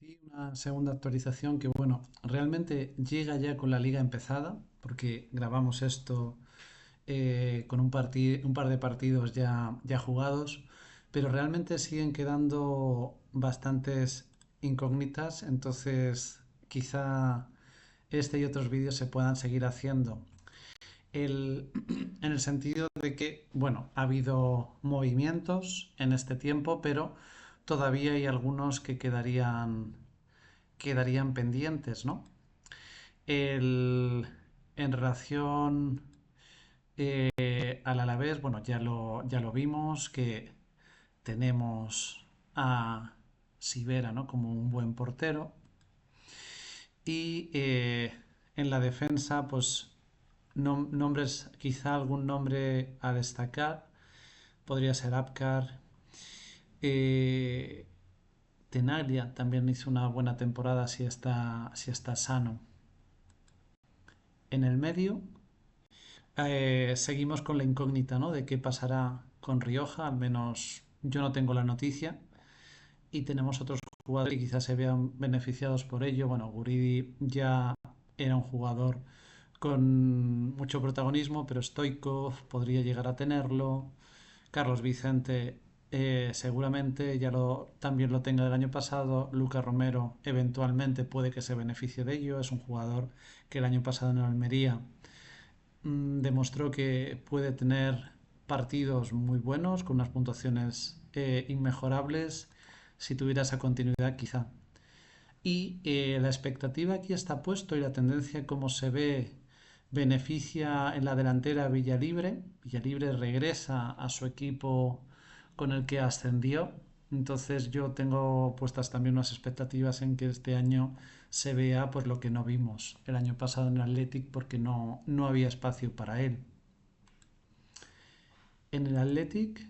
Sí, una segunda actualización que, bueno, realmente llega ya con la liga empezada, porque grabamos esto con un par de partidos ya jugados, pero realmente siguen quedando bastantes incógnitas, entonces quizá este y otros vídeos se puedan seguir haciendo. En el sentido de que, bueno, ha habido movimientos en este tiempo, pero todavía hay algunos que quedarían pendientes, ¿no? El, en relación al Alavés, bueno, ya lo vimos, que tenemos a Sivera, ¿no? Como un buen portero. Y en la defensa, pues nombres, quizá algún nombre a destacar. Podría ser Apcar. Eh, Tenaglia también hizo una buena temporada si está sano. En el medio, seguimos con la incógnita, ¿no? De qué pasará con Rioja, al menos yo no tengo la noticia. Y tenemos otros jugadores que quizás se vean beneficiados por ello. Bueno, Guridi ya era un jugador con mucho protagonismo, pero Stoikov podría llegar a tenerlo. Carlos Vicente seguramente también lo tenga del año pasado. Lucas Romero eventualmente puede que se beneficie de ello. Es un jugador que el año pasado en Almería demostró que puede tener partidos muy buenos, con unas puntuaciones inmejorables, si tuviera esa continuidad quizá. Y la expectativa aquí está puesto y la tendencia como se ve beneficia en la delantera a Villalibre. Villalibre regresa a su equipo con el que ascendió. Entonces yo tengo puestas también unas expectativas en que este año se vea pues lo que no vimos el año pasado en el Athletic porque no había espacio para él. En el Athletic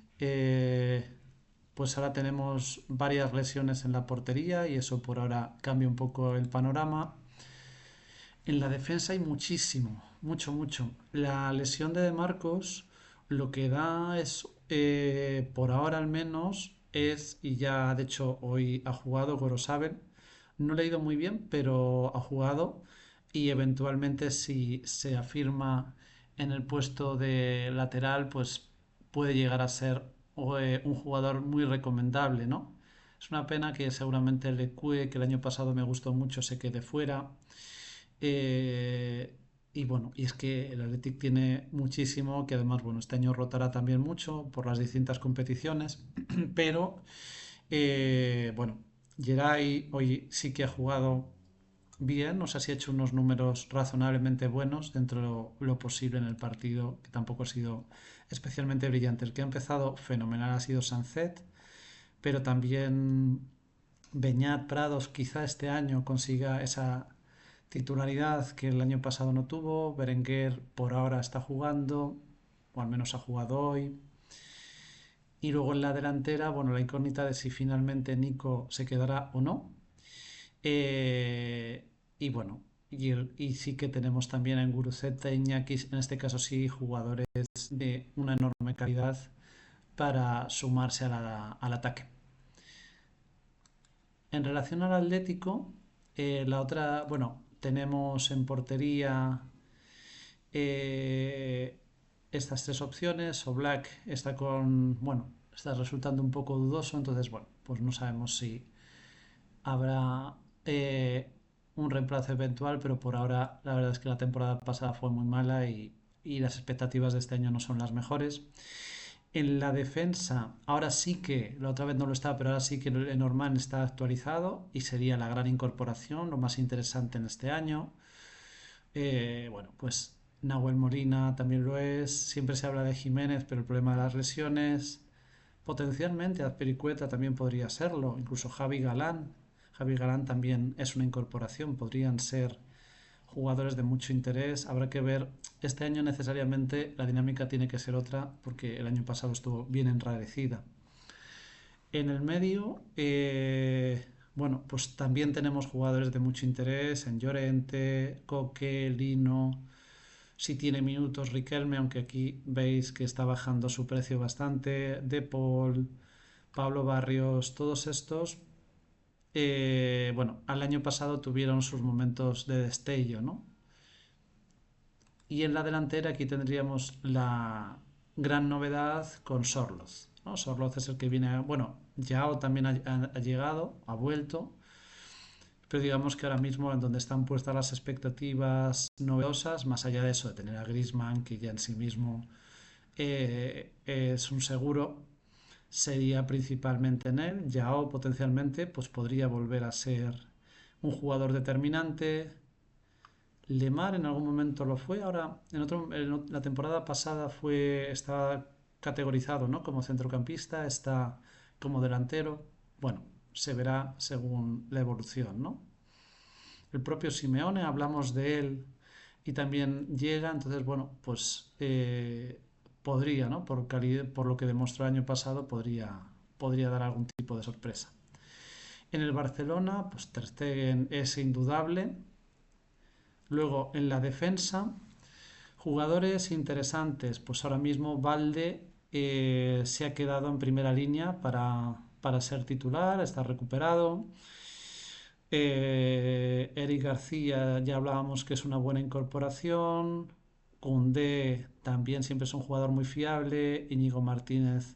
pues ahora tenemos varias lesiones en la portería y eso por ahora cambia un poco el panorama. En la defensa hay muchísimo, mucho, mucho. La lesión de Marcos lo que da es, por ahora al menos, y ya de hecho hoy ha jugado Gorosabel. No le ha ido muy bien, pero ha jugado y eventualmente si se afirma en el puesto de lateral, pues puede llegar a ser un jugador muy recomendable, ¿no? Es una pena que seguramente el Lecue, que el año pasado me gustó mucho, se quede fuera. Y bueno, y es que el Athletic tiene muchísimo, que además, bueno, este año rotará también mucho por las distintas competiciones, pero bueno, Geray hoy sí que ha jugado bien, no sé si ha hecho unos números razonablemente buenos dentro de lo posible en el partido, que tampoco ha sido especialmente brillante. El que ha empezado fenomenal ha sido Sancet, pero también Beñat Prados quizá este año consiga esa titularidad que el año pasado no tuvo. Berenguer por ahora está jugando, o al menos ha jugado hoy. Y luego en la delantera, bueno, la incógnita de si finalmente Nico se quedará o no. Y bueno, y sí que tenemos también en Guruceta e Iñaki, en este caso sí, jugadores de una enorme calidad para sumarse al ataque. En relación al Atlético, la otra, bueno, tenemos en portería eh, estas tres opciones. O Black está bueno, está resultando un poco dudoso, entonces, bueno, pues no sabemos si habrá un reemplazo eventual, pero por ahora la verdad es que la temporada pasada fue muy mala y las expectativas de este año no son las mejores. En la defensa, ahora sí que, la otra vez no lo estaba, pero ahora sí que Lenormand está actualizado y sería la gran incorporación, lo más interesante en este año. Bueno, pues Nahuel Molina también lo es. Siempre se habla de Jiménez, pero el problema de las lesiones. Potencialmente Azpilicueta también podría serlo, incluso Javi Galán. Javi Galán también es una incorporación, podrían ser jugadores de mucho interés. Habrá que ver, este año necesariamente la dinámica tiene que ser otra porque el año pasado estuvo bien enrarecida. En el medio, bueno, pues también tenemos jugadores de mucho interés en Llorente, Coque, Lino, si tiene minutos Riquelme, aunque aquí veis que está bajando su precio bastante, De Paul, Pablo Barrios, todos estos bueno, al año pasado tuvieron sus momentos de destello, ¿no? Y en la delantera aquí tendríamos la gran novedad con Sorloz, ¿no? Sorloz es el que viene, bueno, Yao también ha llegado, ha vuelto, pero digamos que ahora mismo en donde están puestas las expectativas novedosas, más allá de eso, de tener a Griezmann, que ya en sí mismo es un seguro, sería principalmente en él. Yao potencialmente pues podría volver a ser un jugador determinante. Lemar en algún momento lo fue, ahora la temporada pasada estaba categorizado, ¿no? Como centrocampista, está como delantero. Bueno, se verá según la evolución, ¿no? El propio Simeone, hablamos de él y también llega, entonces, bueno, pues podría, ¿no? Por lo que demostró el año pasado, podría dar algún tipo de sorpresa. En el Barcelona, pues Ter Stegen es indudable. Luego, en la defensa, jugadores interesantes, pues ahora mismo Valde se ha quedado en primera línea para ser titular, está recuperado. Eric García ya hablábamos que es una buena incorporación. Koundé también siempre es un jugador muy fiable. Íñigo Martínez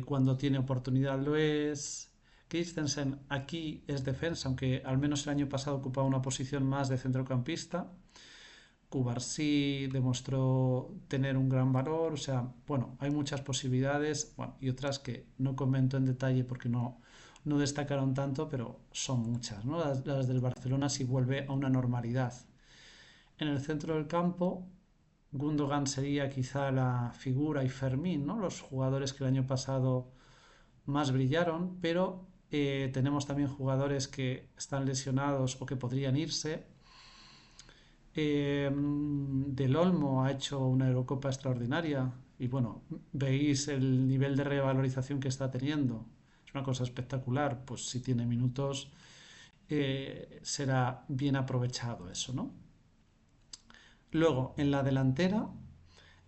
cuando tiene oportunidad lo es. Christensen aquí es defensa, aunque al menos el año pasado ocupaba una posición más de centrocampista. Cubarsí demostró tener un gran valor, o sea, bueno, hay muchas posibilidades, bueno, y otras que no comento en detalle porque no destacaron tanto, pero son muchas, ¿no? Las del Barcelona si vuelve a una normalidad. En el centro del campo, Gundogan sería quizá la figura y Fermín, ¿no? Los jugadores que el año pasado más brillaron, pero tenemos también jugadores que están lesionados o que podrían irse. Del Olmo ha hecho una Eurocopa extraordinaria y bueno, veis el nivel de revalorización que está teniendo. Es una cosa espectacular, pues si tiene minutos será bien aprovechado eso, ¿no? Luego, en la delantera,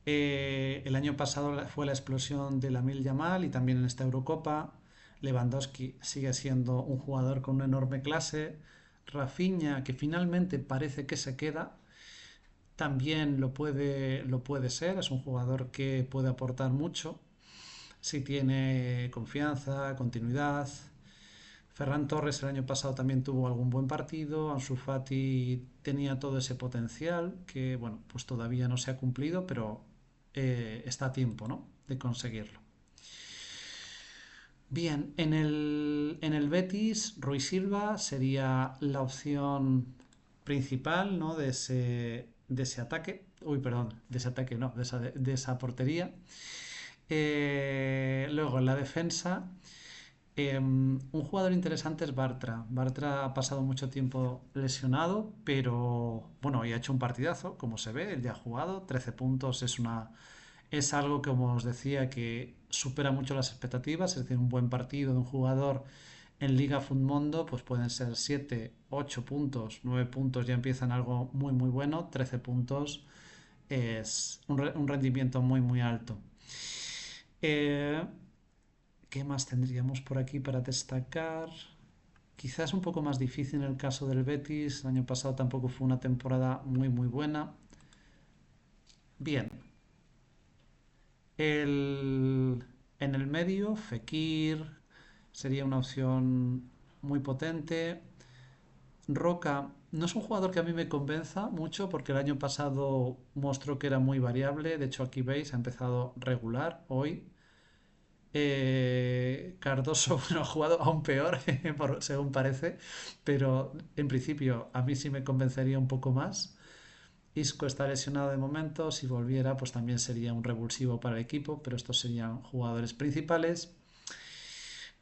el año pasado fue la explosión de Lamine Yamal y también en esta Eurocopa. Lewandowski sigue siendo un jugador con una enorme clase. Rafinha, que finalmente parece que se queda, también lo puede ser. Es un jugador que puede aportar mucho si tiene confianza, continuidad. Ferran Torres el año pasado también tuvo algún buen partido. Ansu Fati tenía todo ese potencial que, bueno, pues todavía no se ha cumplido, pero está a tiempo, ¿no? De conseguirlo. Bien, en el Betis, Rui Silva sería la opción principal, ¿no? De ese ataque. Uy, perdón, de ese ataque no, de esa portería. Luego, en la defensa, un jugador interesante es Bartra. Bartra ha pasado mucho tiempo lesionado, pero bueno, y ha hecho un partidazo, como se ve, él ya ha jugado, 13 puntos es algo que, como os decía, que supera mucho las expectativas, es decir, un buen partido de un jugador en Liga Futmundo, pues pueden ser 7 8 puntos, 9 puntos ya empiezan algo muy muy bueno, 13 puntos es un rendimiento muy muy alto. Eh, ¿Qué más tendríamos por aquí para destacar? Quizás un poco más difícil en el caso del Betis. El año pasado tampoco fue una temporada muy muy buena. Bien, en el medio, Fekir sería una opción muy potente. Roca no es un jugador que a mí me convenza mucho porque el año pasado mostró que era muy variable. De hecho, aquí veis, ha empezado regular hoy. Cardoso, bueno, ha jugado aún peor, según parece, pero en principio a mí sí me convencería un poco más. Isco está lesionado de momento, si volviera pues también sería un revulsivo para el equipo, pero estos serían jugadores principales.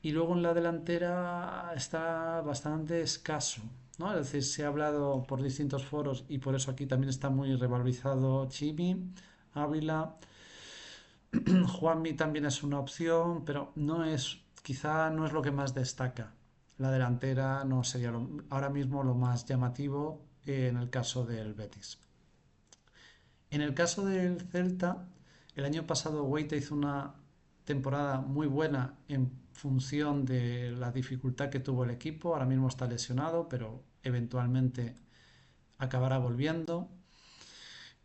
Y luego en la delantera está bastante escaso, ¿no? Es decir, se ha hablado por distintos foros y por eso aquí también está muy revalorizado Chimi, Ávila. Juanmi también es una opción, pero quizá no es lo que más destaca. La delantera no sería ahora mismo lo más llamativo en el caso del Betis. En el caso del Celta, el año pasado Guaita hizo una temporada muy buena en función de la dificultad que tuvo el equipo. Ahora mismo está lesionado, pero eventualmente acabará volviendo.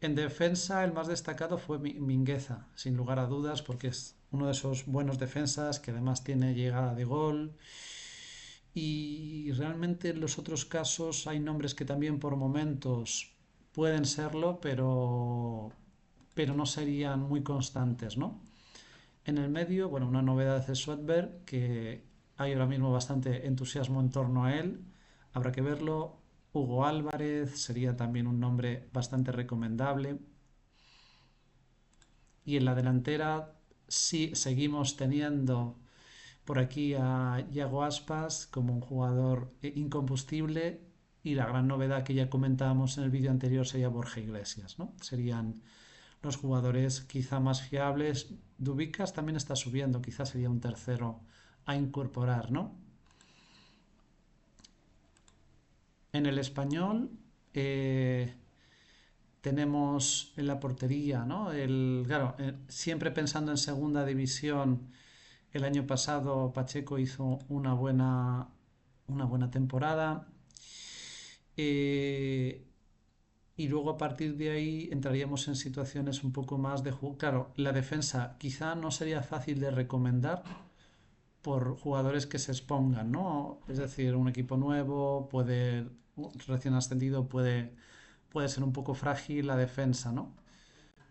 En defensa, el más destacado fue Mingueza, sin lugar a dudas, porque es uno de esos buenos defensas que además tiene llegada de gol. Y realmente en los otros casos hay nombres que también por momentos pueden serlo, pero no serían muy constantes, ¿no? En el medio, bueno, una novedad es Swedberg, que hay ahora mismo bastante entusiasmo en torno a él. Habrá que verlo. Hugo Álvarez sería también un nombre bastante recomendable. Y en la delantera sí seguimos teniendo por aquí a Iago Aspas como un jugador incombustible, y la gran novedad que ya comentábamos en el vídeo anterior sería Borja Iglesias, ¿no? Serían los jugadores quizá más fiables. Dubicas también está subiendo, quizá sería un tercero a incorporar, ¿no? En el español tenemos en la portería, ¿no? Claro, siempre pensando en segunda división, el año pasado Pacheco hizo una buena temporada. Eh, y luego a partir de ahí entraríamos en situaciones un poco más de juego. Claro, la defensa quizá no sería fácil de recomendar por jugadores que se expongan, ¿no? Es decir, un equipo nuevo recién ascendido puede ser un poco frágil la defensa, ¿no?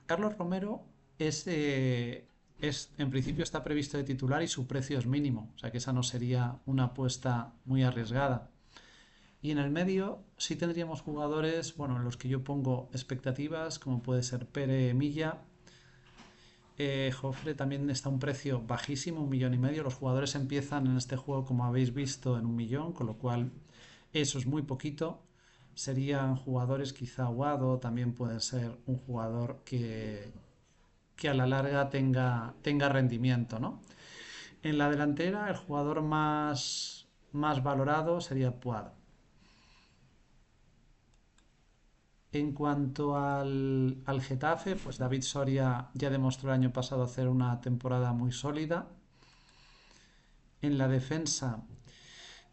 Carlos Romero en principio está previsto de titular y su precio es mínimo, o sea que esa no sería una apuesta muy arriesgada. Y en el medio sí tendríamos jugadores, bueno, en los que yo pongo expectativas, como puede ser Pere Milla. Jofre también está a un precio bajísimo, 1,5 millones. Los jugadores empiezan en este juego, como habéis visto, en 1 millón, con lo cual eso es muy poquito. Serían jugadores, quizá Guado también puede ser un jugador que a la larga tenga rendimiento, ¿no? En la delantera, el jugador más valorado sería Puado. En cuanto al Getafe, pues David Soria ya demostró el año pasado hacer una temporada muy sólida. En la defensa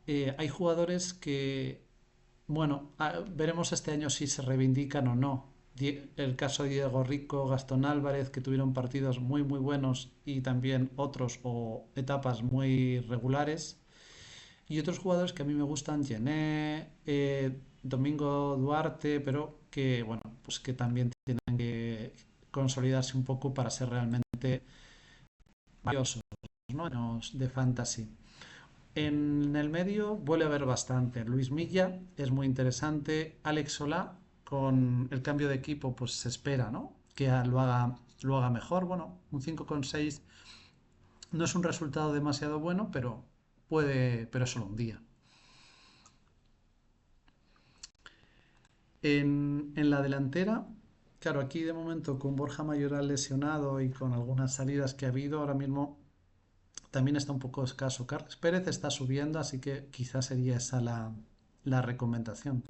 hay jugadores que, bueno, veremos este año si se reivindican o no. El caso de Diego Rico, Gastón Álvarez, que tuvieron partidos muy muy buenos y también otros o etapas muy regulares. Y otros jugadores que a mí me gustan, Gené, Domingo Duarte, pero que bueno, pues que también tienen que consolidarse un poco para ser realmente valiosos, ¿no? De fantasy. En el medio vuelve a haber bastante. Luis Milla es muy interesante. Alex Solá, con el cambio de equipo, pues se espera, ¿no? Que lo haga mejor. Bueno, un 5,6 no es un resultado demasiado bueno, pero es solo un día. En la delantera, claro, aquí de momento con Borja Mayoral lesionado y con algunas salidas que ha habido, ahora mismo también está un poco escaso. Carles Pérez está subiendo, así que quizás sería esa la recomendación.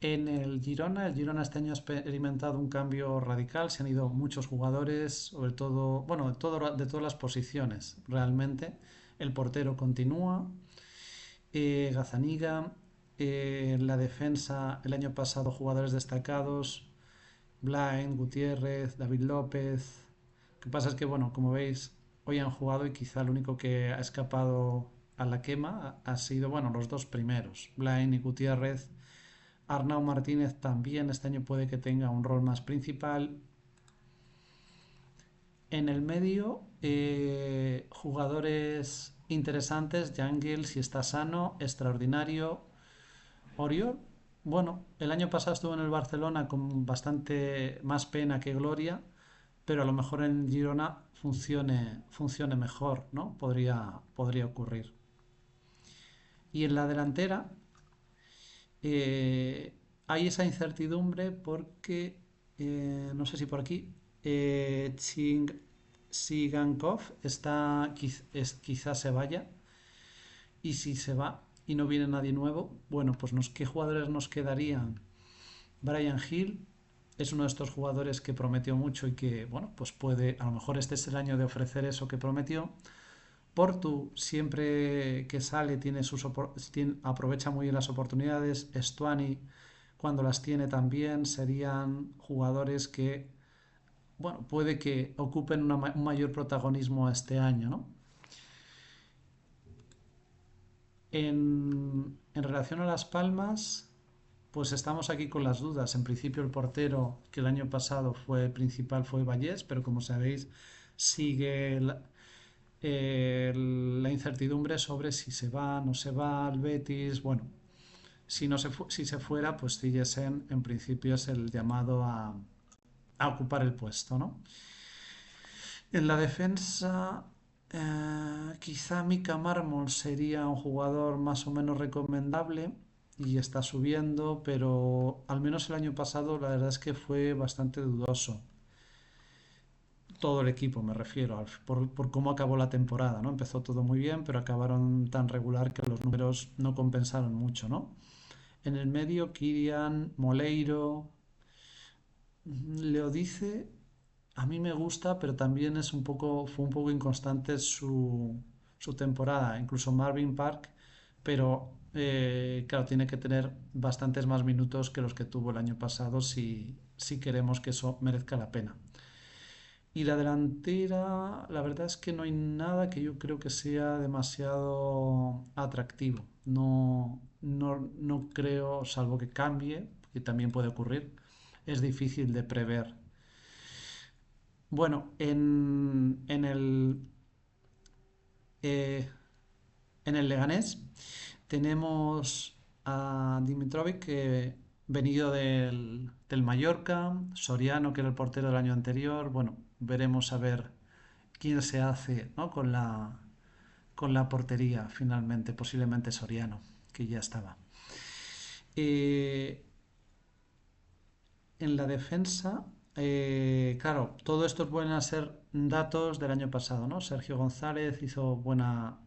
El Girona este año ha experimentado un cambio radical, se han ido muchos jugadores, sobre todo, bueno, de todas las posiciones, realmente. El portero continúa, Gazaniga, la defensa el año pasado jugadores destacados, Blaine, Gutiérrez, David López. Lo que pasa es que, bueno, como veis, hoy han jugado y quizá el único que ha escapado a la quema ha sido, bueno, los dos primeros, Blaine y Gutiérrez. Arnau Martínez también este año puede que tenga un rol más principal. En el medio, jugadores interesantes, Jangel, si está sano, extraordinario. Oriol, bueno, el año pasado estuvo en el Barcelona con bastante más pena que gloria, pero a lo mejor en Girona funcione mejor, ¿no? Podría ocurrir. Y en la delantera hay esa incertidumbre porque, no sé si por aquí, Sigankov quizás se vaya, y si se va y no viene nadie nuevo, bueno, pues ¿qué jugadores nos quedarían? Brian Hill es uno de estos jugadores que prometió mucho y que, bueno, pues a lo mejor este es el año de ofrecer eso que prometió. Portu siempre que sale aprovecha muy bien las oportunidades. Stuani cuando las tiene también serían jugadores que, bueno, puede que ocupen un mayor protagonismo este año, ¿no? En relación a Las Palmas, pues estamos aquí con las dudas. En principio el portero que el año pasado fue principal fue Vallés, pero como sabéis sigue la incertidumbre sobre si se va, no se va al Betis. Bueno, si, no se, si se fuera, pues Cillesen en principio es el llamado a ocupar el puesto, ¿no? En la defensa, quizá Mika Mármol sería un jugador más o menos recomendable y está subiendo, pero al menos el año pasado la verdad es que fue bastante dudoso. Todo el equipo me refiero, por cómo acabó la temporada, ¿no? Empezó todo muy bien, pero acabaron tan regular que los números no compensaron mucho, ¿no? En el medio, Kirian, Moleiro, Leo dice, a mí me gusta, pero también fue un poco inconstante su temporada, incluso Marvin Park, pero claro, tiene que tener bastantes más minutos que los que tuvo el año pasado si queremos que eso merezca la pena. Y la delantera, la verdad es que no hay nada que yo creo que sea demasiado atractivo. No creo, salvo que cambie, que también puede ocurrir, es difícil de prever. Bueno, eh, en el Leganés tenemos a Dimitrovic, que venido del Mallorca, Soriano, que era el portero del año anterior. Bueno, veremos a ver quién se hace, ¿no? con la portería finalmente, posiblemente Soriano, que ya estaba. Eh, en la defensa, claro, todo esto pueden ser datos del año pasado, ¿no? Sergio González hizo buena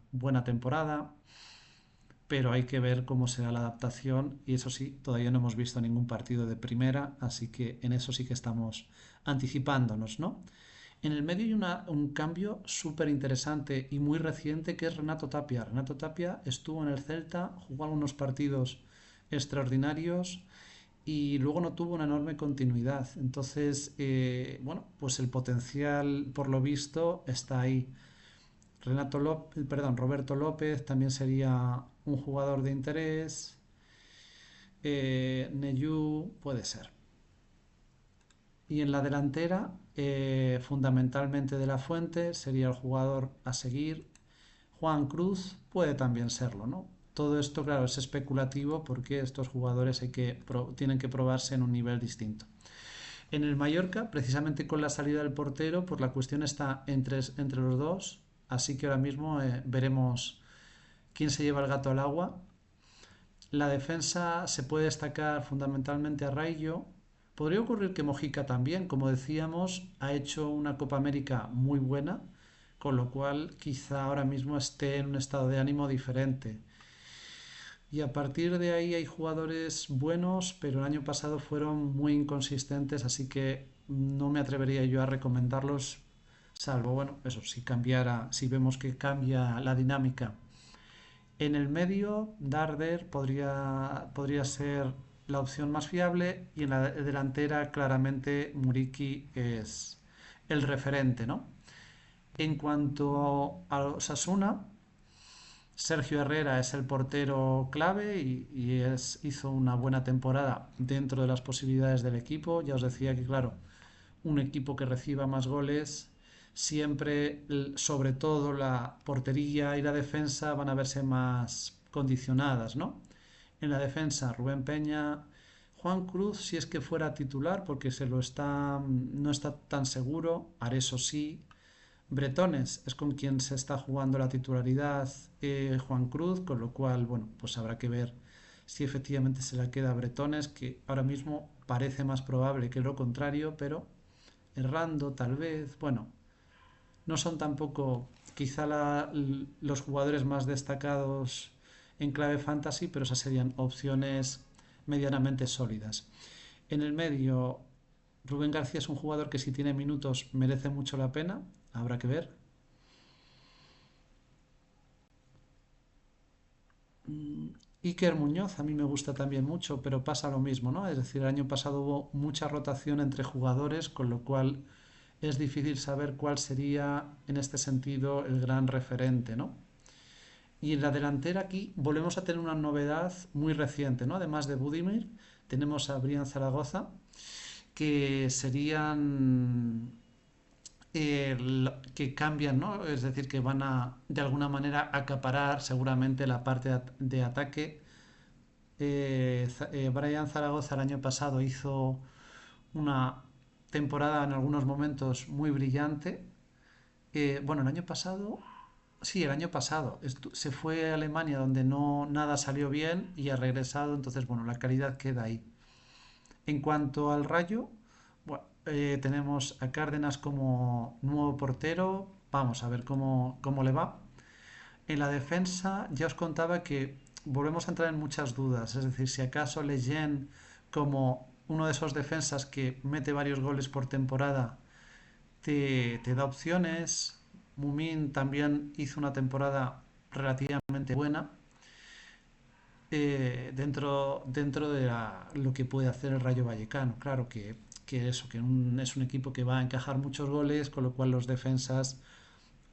temporada, pero hay que ver cómo será la adaptación y eso sí, todavía no hemos visto ningún partido de primera, así que en eso sí que estamos anticipándonos, ¿no? En el medio hay un cambio súper interesante y muy reciente que es Renato Tapia. Renato Tapia estuvo en el Celta, jugó algunos partidos extraordinarios y luego no tuvo una enorme continuidad. Entonces, bueno, pues el potencial, por lo visto, está ahí. Roberto López también sería un jugador de interés. Neyu puede ser. Y en la delantera, fundamentalmente de la Fuente, sería el jugador a seguir. Juan Cruz puede también serlo, ¿no? Todo esto, claro, es especulativo porque estos jugadores tienen que probarse en un nivel distinto. En el Mallorca, precisamente con la salida del portero, pues la cuestión está entre los dos, así que ahora mismo veremos quién se lleva el gato al agua. La defensa se puede destacar fundamentalmente a Raillo. Podría ocurrir que Mojica también, como decíamos, ha hecho una Copa América muy buena, con lo cual quizá ahora mismo esté en un estado de ánimo diferente. Y a partir de ahí hay jugadores buenos, pero el año pasado fueron muy inconsistentes, así que no me atrevería yo a recomendarlos, salvo, bueno, eso, si vemos que cambia la dinámica. En el medio, Darder podría ser la opción más fiable y en la delantera claramente Muriqui es el referente, ¿no? En cuanto a Osasuna, Sergio Herrera es el portero clave hizo una buena temporada dentro de las posibilidades del equipo. Ya os decía que, claro, un equipo que reciba más goles, siempre, sobre todo la portería y la defensa, van a verse más condicionadas, ¿no? En la defensa, Rubén Peña, Juan Cruz, si es que fuera titular, porque no está tan seguro, Areso sí. Bretones es con quien se está jugando la titularidad Juan Cruz, con lo cual, bueno, pues habrá que ver si efectivamente se la queda a Bretones, que ahora mismo parece más probable que lo contrario, pero errando tal vez, bueno, no son tampoco quizá los jugadores más destacados en clave fantasy, pero esas serían opciones medianamente sólidas. En el medio, Rubén García es un jugador que si tiene minutos merece mucho la pena, habrá que ver. Iker Muñoz a mí me gusta también mucho, pero pasa lo mismo, ¿no? Es decir, el año pasado hubo mucha rotación entre jugadores, con lo cual es difícil saber cuál sería en este sentido el gran referente, ¿no? Y en la delantera aquí volvemos a tener una novedad muy reciente, ¿no? Además de Budimir, tenemos a Brian Zaragoza, que serían que cambian, ¿no? Es decir, que van a de alguna manera acaparar seguramente la parte de ataque. Brian Zaragoza el año pasado hizo una temporada en algunos momentos muy brillante. Bueno, el año pasado, sí, el año pasado se fue a Alemania donde no nada salió bien y ha regresado, entonces bueno, la calidad queda ahí. En cuanto al Rayo, bueno, tenemos a Cárdenas como nuevo portero, vamos a ver cómo le va. En la defensa ya os contaba que volvemos a entrar en muchas dudas, es decir, si acaso Lejeune como uno de esos defensas que mete varios goles por temporada te da opciones. Mumin también hizo una temporada relativamente buena dentro de lo que puede hacer el Rayo Vallecano. Claro que eso, es un equipo que va a encajar muchos goles, con lo cual los defensas,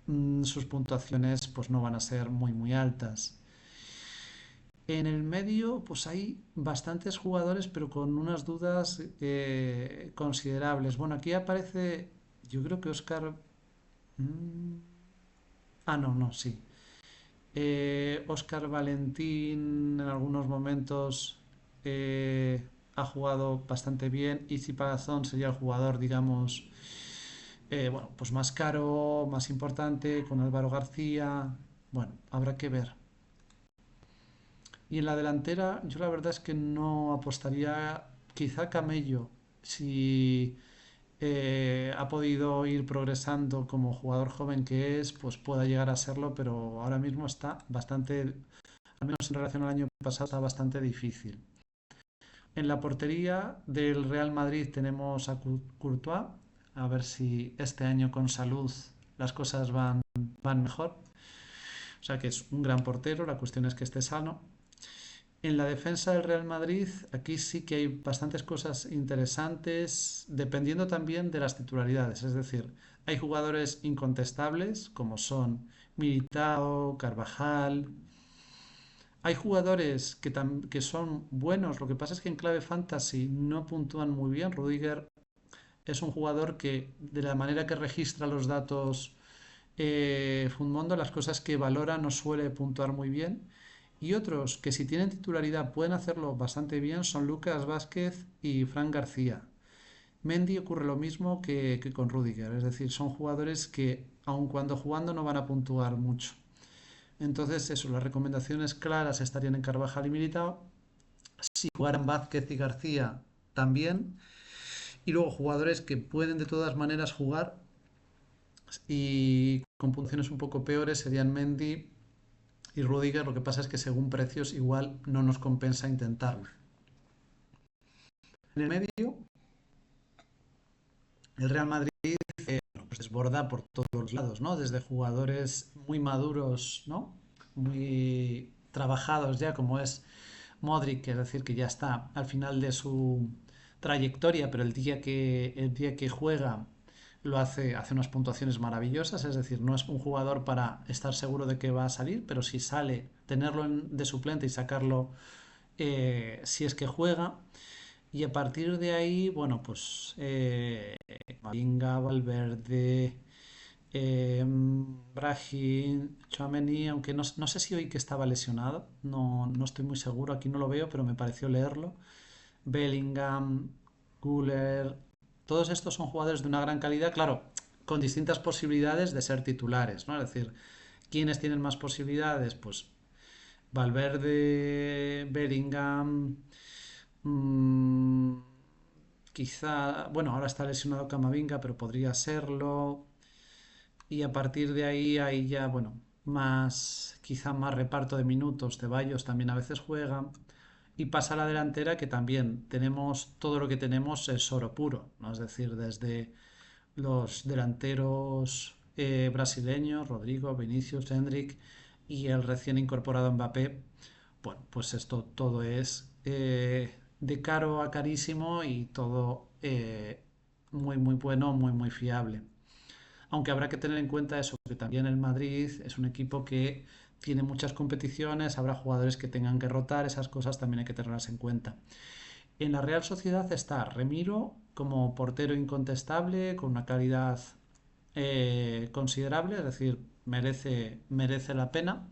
sus puntuaciones pues no van a ser muy altas. En el medio, pues hay bastantes jugadores, pero con unas dudas considerables. Bueno, aquí aparece, yo creo que Oscar. mm, no, no, sí. Oscar Valentín en algunos momentos ha jugado bastante bien. Izzy Palazón sería el jugador, digamos, bueno, pues más caro, más importante, con Álvaro García. Bueno, habrá que ver. Y en la delantera, yo la verdad es que no apostaría, quizá Camello, si ha podido ir progresando como jugador joven que es, pues pueda llegar a serlo, pero ahora mismo está bastante, al menos en relación al año pasado, está bastante difícil. En la portería del Real Madrid tenemos a Courtois, a ver si este año con salud las cosas van mejor. O sea que es un gran portero, la cuestión es que esté sano. En la defensa del Real Madrid, aquí sí que hay bastantes cosas interesantes, dependiendo también de las titularidades. Es decir, hay jugadores incontestables, como son Militao, Carvajal. Hay jugadores que son buenos, lo que pasa es que en clave fantasy no puntúan muy bien. Rudiger es un jugador que, de la manera que registra los datos Fundmondo, las cosas que valora no suele puntuar muy bien. Y otros que si tienen titularidad pueden hacerlo bastante bien son Lucas Vázquez y Fran García. Mendy ocurre lo mismo que con Rudiger, es decir, son jugadores que aun cuando jugando no van a puntuar mucho. Entonces, eso, las recomendaciones claras estarían en Carvajal y Militao. Si jugaran Vázquez y García, también. Y luego jugadores que pueden de todas maneras jugar y con puntuaciones un poco peores serían Mendy y Rudiger. Lo que pasa es que según precios igual no nos compensa intentarlo. En el medio, el Real Madrid pues desborda por todos los lados, ¿no? Desde jugadores muy maduros, ¿no? Muy trabajados ya, como es Modric, es decir, que ya está al final de su trayectoria, pero el día que juega hace unas puntuaciones maravillosas, es decir, no es un jugador para estar seguro de que va a salir, pero si sale, tenerlo de suplente y sacarlo si es que juega. Y a partir de ahí, bueno, pues Camavinga, Valverde, Brahim, Tchouaméni, aunque no sé si hoy que estaba lesionado, no estoy muy seguro, aquí no lo veo, pero me pareció leerlo. Bellingham, Güler, todos estos son jugadores de una gran calidad, claro, con distintas posibilidades de ser titulares, ¿no? Es decir, ¿quiénes tienen más posibilidades? Pues Valverde, Bellingham, mm, quizá, bueno, ahora está lesionado Camavinga, pero podría serlo. Y a partir de ahí hay ya, bueno, quizá más reparto de minutos. Ceballos también a veces juega. Y pasa a la delantera que también tenemos, todo lo que tenemos es oro puro, ¿no? Es decir, desde los delanteros brasileños, Rodrigo, Vinicius, Hendrik y el recién incorporado Mbappé, bueno, pues esto todo es de caro a carísimo y todo muy, muy bueno, muy, muy fiable. Aunque habrá que tener en cuenta eso, que también el Madrid es un equipo que tiene muchas competiciones, habrá jugadores que tengan que rotar, esas cosas también hay que tenerlas en cuenta. En la Real Sociedad está Remiro como portero incontestable, con una calidad considerable, es decir, merece la pena.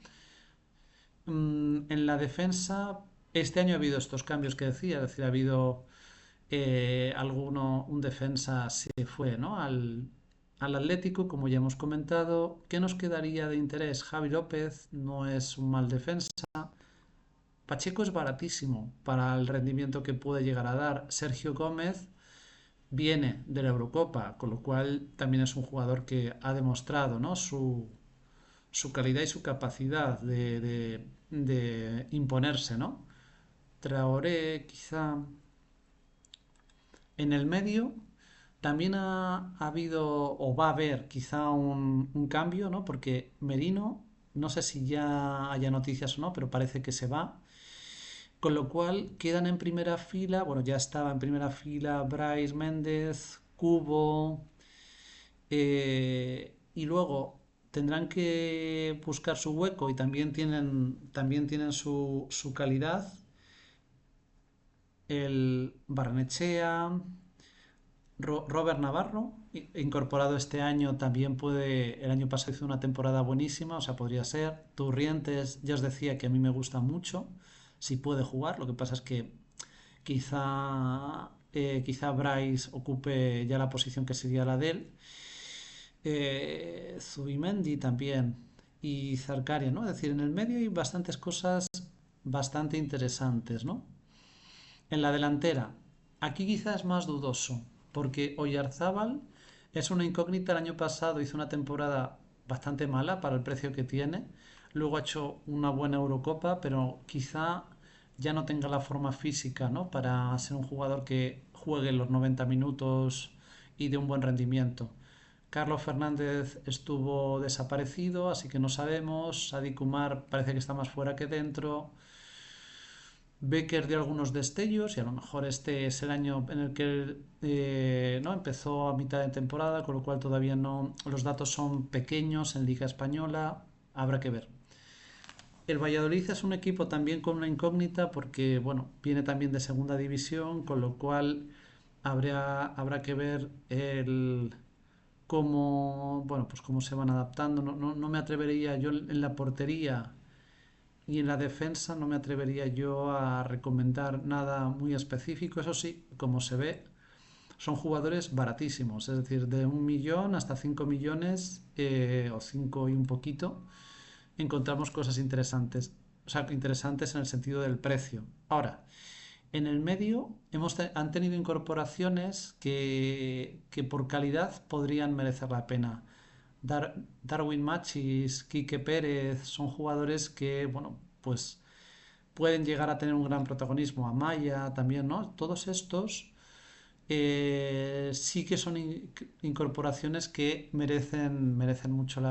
En la defensa, este año ha habido estos cambios que decía, es decir, ha habido un defensa se fue, ¿no? al Atlético, como ya hemos comentado. ¿Qué nos quedaría de interés? Javi López no es un mal defensa. Pacheco es baratísimo para el rendimiento que puede llegar a dar. Sergio Gómez viene de la Eurocopa, con lo cual también es un jugador que ha demostrado, ¿no? su calidad y su capacidad de imponerse, ¿no? Traoré, quizá. En el medio también ha habido o va a haber quizá un cambio, ¿no? Porque Merino, no sé si ya haya noticias o no, pero parece que se va. Con lo cual quedan en primera fila, bueno, ya estaba en primera fila Brais Méndez, Cubo, y luego tendrán que buscar su hueco y también tienen su calidad. El Barnechea, Robert Navarro, incorporado este año, también puede. El año pasado hizo una temporada buenísima, o sea, podría ser. Turrientes, ya os decía que a mí me gusta mucho, si puede jugar. Lo que pasa es que quizá Bryce ocupe ya la posición que sería la de él. Zubimendi también y Zarcaria, ¿no? Es decir, en el medio hay bastantes cosas bastante interesantes, ¿no? En la delantera, aquí quizás es más dudoso, porque Oyarzábal es una incógnita. El año pasado hizo una temporada bastante mala para el precio que tiene. Luego ha hecho una buena Eurocopa, pero quizá ya no tenga la forma física, ¿no? Para ser un jugador que juegue los 90 minutos y de un buen rendimiento. Carlos Fernández estuvo desaparecido, así que no sabemos. Sadi Kumar parece que está más fuera que dentro. Becker dio algunos destellos y a lo mejor este es el año en el que él, no empezó a mitad de temporada, con lo cual todavía no. Los datos son pequeños en Liga Española, habrá que ver. El Valladolid es un equipo también con una incógnita porque, bueno, viene también de segunda división, con lo cual habrá que ver bueno, pues cómo se van adaptando. No me atrevería yo en la portería y en la defensa, no me atrevería yo a recomendar nada muy específico. Eso sí, como se ve, son jugadores baratísimos, es decir, de 1 millón hasta 5 millones, o 5 y un poquito, encontramos cosas interesantes. O sea, interesantes en el sentido del precio. Ahora, en el medio han tenido incorporaciones que por calidad podrían merecer la pena. Darwin Machis, Quique Pérez, son jugadores que, bueno, pues pueden llegar a tener un gran protagonismo. Amaya también, ¿no? Todos estos sí que son incorporaciones que merecen mucho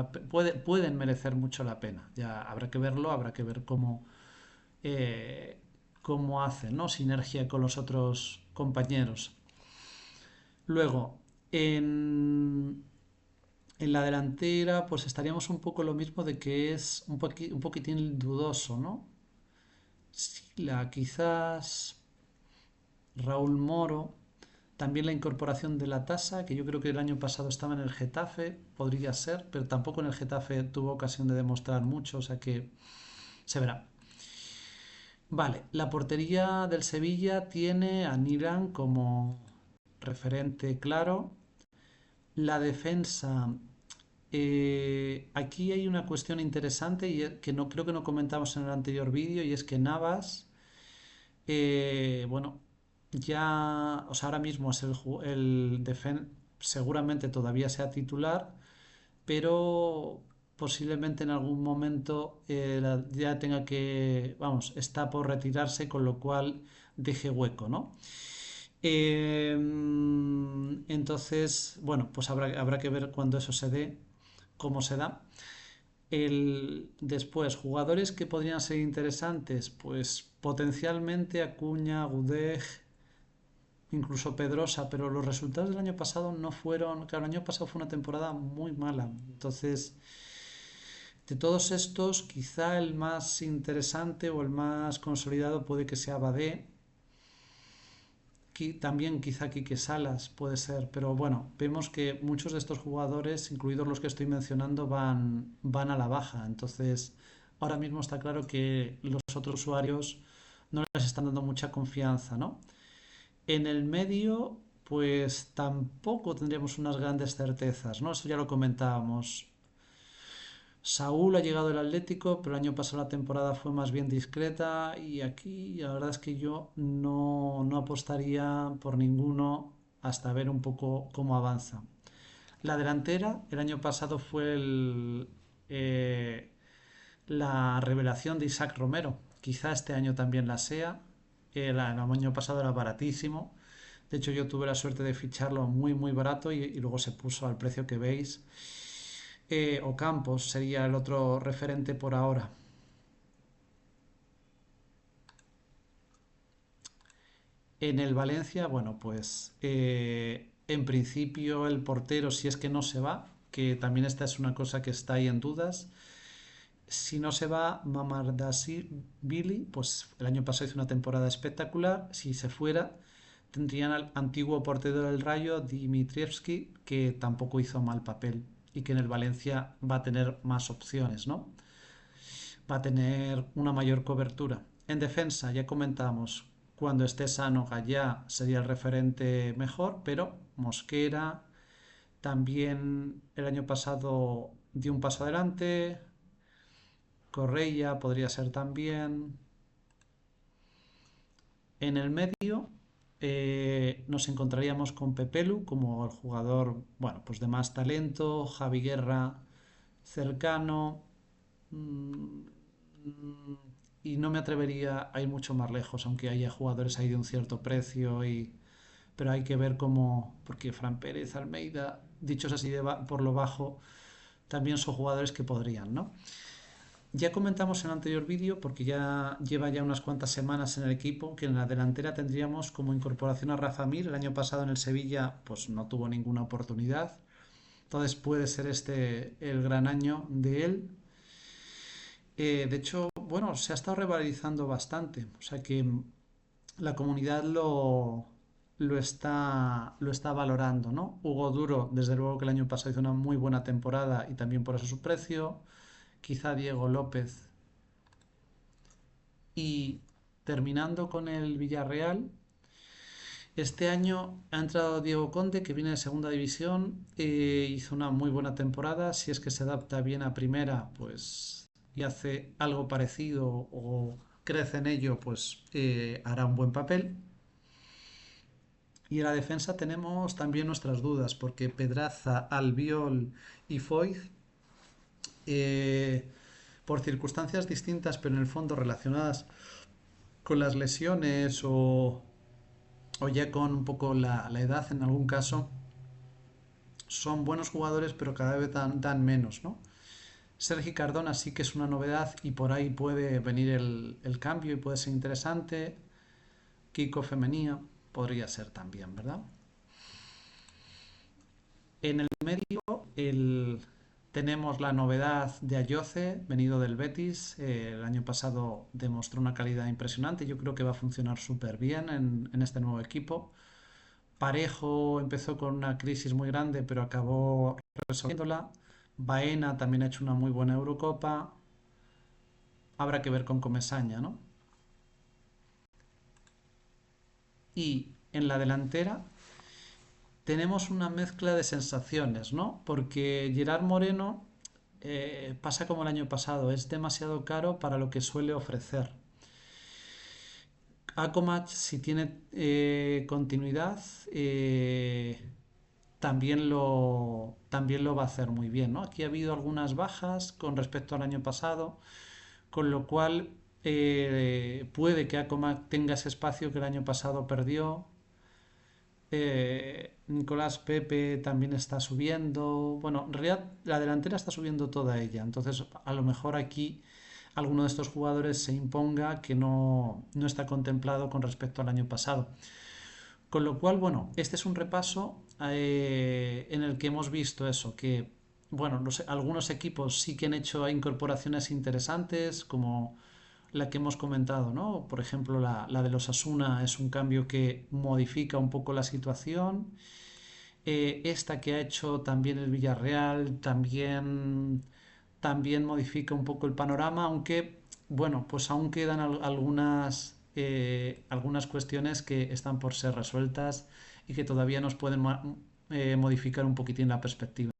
pueden merecer mucho la pena. Ya habrá que verlo, habrá que ver eh, cómo hacen, ¿no? Sinergia con los otros compañeros. Luego, en la delantera, pues estaríamos un poco lo mismo de que es un poquitín dudoso, ¿no? Sila, quizás Raúl Moro, también la incorporación de la tasa, que yo creo que el año pasado estaba en el Getafe, podría ser, pero tampoco en el Getafe tuvo ocasión de demostrar mucho, o sea que se verá. Vale, la portería del Sevilla tiene a Nilan como referente claro. La defensa, aquí hay una cuestión interesante y que no creo que no comentamos en el anterior vídeo, y es que Navas, bueno, ya, o sea, ahora mismo es seguramente todavía sea titular, pero posiblemente en algún momento ya tenga que, vamos, está por retirarse, con lo cual deje hueco, ¿no? Entonces, bueno, pues habrá que ver cuando eso se dé, cómo se da. Después, jugadores que podrían ser interesantes, pues potencialmente Acuña, Gudeg, incluso Pedrosa, pero los resultados del año pasado no fueron, claro, el año pasado fue una temporada muy mala. Entonces, de todos estos, quizá el más interesante o el más consolidado puede que sea Badé. También quizá Quique Salas puede ser, pero bueno, vemos que muchos de estos jugadores, incluidos los que estoy mencionando, van a la baja. Entonces, ahora mismo está claro que los otros usuarios no les están dando mucha confianza, ¿no? En el medio, pues tampoco tendríamos unas grandes certezas, ¿no? Eso ya lo comentábamos. Saúl ha llegado al Atlético, pero el año pasado la temporada fue más bien discreta y aquí la verdad es que yo no apostaría por ninguno hasta ver un poco cómo avanza. La delantera, el año pasado fue la revelación de Isaac Romero. Quizá este año también la sea. El año pasado era baratísimo. De hecho, yo tuve la suerte de ficharlo muy, muy barato y luego se puso al precio que veis. Ocampos sería el otro referente por ahora. En el Valencia, bueno, pues en principio el portero, si es que no se va, que también esta es una cosa que está ahí en dudas, si no se va Billy, pues el año pasado hizo una temporada espectacular, si se fuera tendrían al antiguo portero del Rayo, Dimitrievski, que tampoco hizo mal papel y que en el Valencia va a tener más opciones, ¿no? Va a tener una mayor cobertura. En defensa, ya comentamos, cuando esté sano Gallá sería el referente mejor, pero Mosquera también el año pasado dio un paso adelante, Correia podría ser también. En el medio nos encontraríamos con Pepelu como el jugador, bueno, pues de más talento, Javi Guerra cercano, mm, y no me atrevería a ir mucho más lejos, aunque haya jugadores ahí de un cierto precio, pero hay que ver cómo, porque Fran Pérez, Almeida, dichos así por lo bajo, también son jugadores que podrían, ¿no? Ya comentamos en el anterior vídeo, porque ya lleva ya unas cuantas semanas en el equipo, que en la delantera tendríamos como incorporación a Rafa Mir. El año pasado en el Sevilla pues no tuvo ninguna oportunidad. Entonces puede ser este el gran año de él. De hecho, bueno, se ha estado revalorizando bastante. O sea que la comunidad lo está valorando, ¿no? Hugo Duro, desde luego que el año pasado hizo una muy buena temporada y también por eso su precio. Quizá Diego López. Y terminando con el Villarreal, este año ha entrado Diego Conde, que viene de segunda división, hizo una muy buena temporada. Si es que se adapta bien a primera, pues y hace algo parecido o crece en ello, pues hará un buen papel. Y en la defensa tenemos también nuestras dudas, porque Pedraza, Albiol y Foyth, eh, por circunstancias distintas, pero en el fondo relacionadas con las lesiones o ya con un poco la edad en algún caso, son buenos jugadores, pero cada vez dan menos, ¿no? Sergi Cardona sí que es una novedad y por ahí puede venir el cambio y puede ser interesante. Kiko Femenía podría ser también, ¿verdad? En el medio tenemos la novedad de Ayoce, venido del Betis. El año pasado demostró una calidad impresionante. Yo creo que va a funcionar súper bien en este nuevo equipo. Parejo empezó con una crisis muy grande, pero acabó resolviéndola. Baena también ha hecho una muy buena Eurocopa. Habrá que ver con Comesaña, ¿no? Y en la delantera tenemos una mezcla de sensaciones, ¿no? Porque Gerard Moreno pasa como el año pasado, es demasiado caro para lo que suele ofrecer. Akomac, si tiene continuidad, también lo va a hacer muy bien, ¿no? Aquí ha habido algunas bajas con respecto al año pasado, con lo cual puede que Akomac tenga ese espacio que el año pasado perdió. Nicolás Pepe también está subiendo. Bueno, en realidad la delantera está subiendo toda ella. Entonces, a lo mejor aquí alguno de estos jugadores se imponga que no está contemplado con respecto al año pasado. Con lo cual, bueno, este es un repaso en el que hemos visto eso, que bueno, algunos equipos sí que han hecho incorporaciones interesantes, como la que hemos comentado, ¿no? Por ejemplo, la de los Asuna es un cambio que modifica un poco la situación. Esta que ha hecho también el Villarreal también modifica un poco el panorama, aunque, bueno, pues aún quedan algunas cuestiones que están por ser resueltas y que todavía nos pueden modificar un poquitín la perspectiva.